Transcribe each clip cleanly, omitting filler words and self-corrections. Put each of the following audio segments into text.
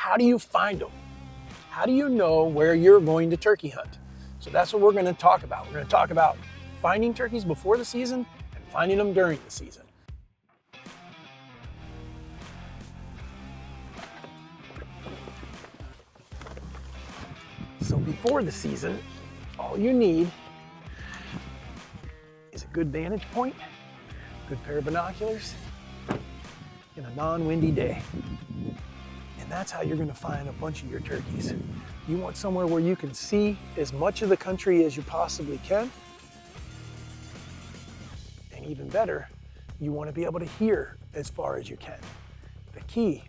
how do you find them? How do you know where you're going to turkey hunt? So that's what we're going to talk about. We're going to talk about finding turkeys before the season and finding them during the season. So before the season, all you need is a good vantage point, a good pair of binoculars, and a non-windy day. And that's how you're going to find a bunch of your turkeys. You want somewhere where you can see as much of the country as you possibly can. And even better, you want to be able to hear as far as you can. The key,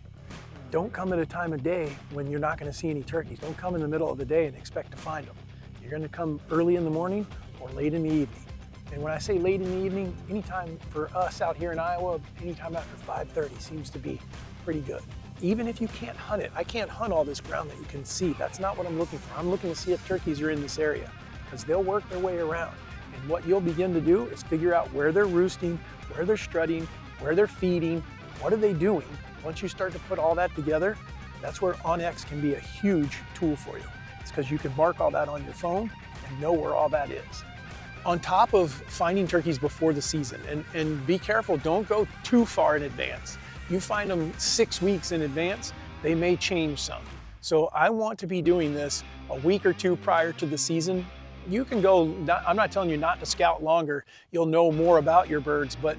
don't come at a time of day when you're not going to see any turkeys. Don't come in the middle of the day and expect to find them. You're going to come early in the morning or late in the evening. And when I say late in the evening, anytime for us out here in Iowa, anytime after 5:30 seems to be pretty good. Even if you can't hunt it, I can't hunt all this ground that you can see. That's not what I'm looking for. I'm looking to see if turkeys are in this area, because they'll work their way around. And what you'll begin to do is figure out where they're roosting, where they're strutting, where they're feeding, what are they doing. Once you start to put all that together, that's where OnX can be a huge tool for you. It's because you can mark all that on your phone and know where all that is. On top of finding turkeys before the season, and be careful, don't go too far in advance. You find them 6 weeks in advance, they may change some. So I want to be doing this a week or two prior to the season. You can go, I'm not telling you not to scout longer, you'll know more about your birds, but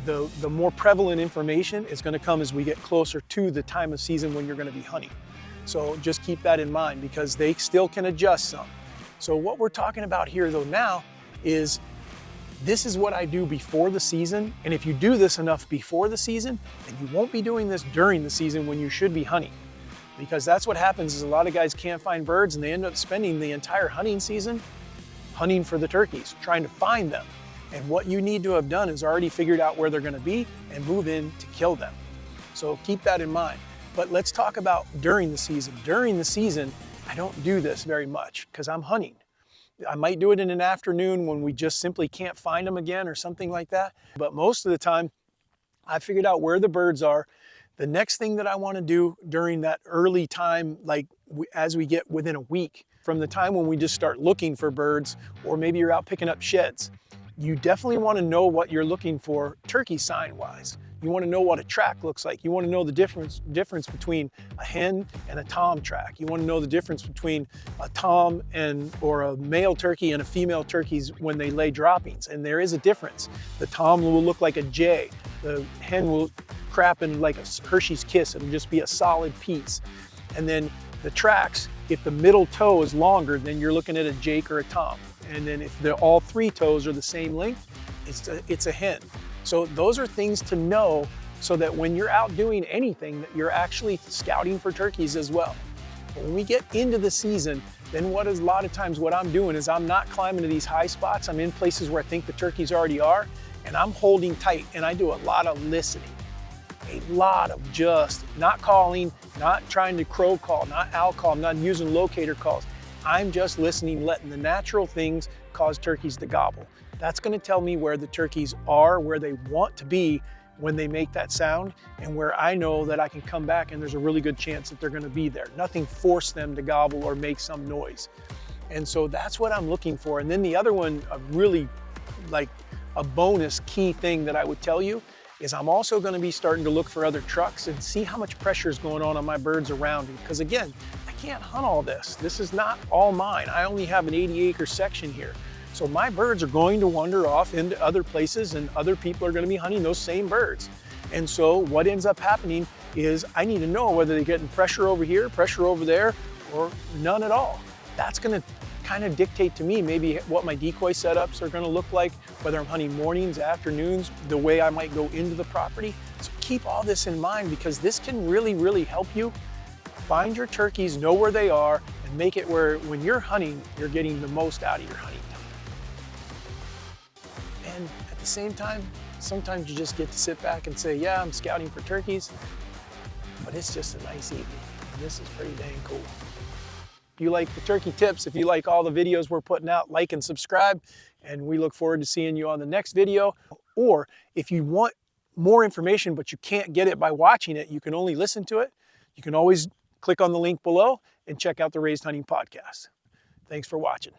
the more prevalent information is going to come as we get closer to the time of season when you're going to be hunting. So just keep that in mind, because they still can adjust some. So what we're talking about here though now is, this is what I do before the season, and if you do this enough before the season, then you won't be doing this during the season when you should be hunting. Because that's what happens, is a lot of guys can't find birds and they end up spending the entire hunting season hunting for the turkeys, trying to find them. And what you need to have done is already figured out where they're going to be and move in to kill them. So keep that in mind. But let's talk about during the season. During the season, I don't do this very much because I'm hunting. I might do it in an afternoon when we just simply can't find them again or something like that. But most of the time, I figured out where the birds are. The next thing that I want to do during that early time, like as we get within a week from the time when we just start looking for birds, or maybe you're out picking up sheds, you definitely want to know what you're looking for turkey sign wise. You want to know what a track looks like. You want to know the difference between a hen and a tom track. You want to know the difference between a tom or a male turkey and a female turkey when they lay droppings. And there is a difference. The tom will look like a J. The hen will crap in like a Hershey's Kiss. It'll just be a solid piece. And then the tracks, if the middle toe is longer, then you're looking at a Jake or a tom. And then if all three toes are the same length, it's a hen. So those are things to know, so that when you're out doing anything, that you're actually scouting for turkeys as well. But when we get into the season, then a lot of times what I'm doing is I'm not climbing to these high spots. I'm in places where I think the turkeys already are, and I'm holding tight, and I do a lot of listening. A lot of just not calling, not trying to crow call, not owl call, I'm not using locator calls. I'm just listening, letting the natural things cause turkeys to gobble. That's going to tell me where the turkeys are, where they want to be when they make that sound, and where I know that I can come back and there's a really good chance that they're going to be there. Nothing forced them to gobble or make some noise. And so that's what I'm looking for. And then the other one, really like a bonus key thing that I would tell you, is I'm also going to be starting to look for other trucks and see how much pressure is going on my birds around me. Because again, I can't hunt all this. This is not all mine. I only have an 80-acre section here. So my birds are going to wander off into other places, and other people are going to be hunting those same birds. And so what ends up happening is I need to know whether they're getting pressure over here, pressure over there, or none at all. That's going to kind of dictate to me maybe what my decoy setups are going to look like, whether I'm hunting mornings, afternoons, the way I might go into the property. So keep all this in mind, because this can really, really help you find your turkeys, know where they are, and make it where when you're hunting, you're getting the most out of your hunting time. And at the same time, sometimes you just get to sit back and say, yeah, I'm scouting for turkeys, but it's just a nice evening. And this is pretty dang cool. If you like the turkey tips, if you like all the videos we're putting out, like and subscribe, and we look forward to seeing you on the next video. Or if you want more information, but you can't get it by watching it, you can only listen to it. You can always click on the link below and check out the Raised Hunting Podcast. Thanks for watching.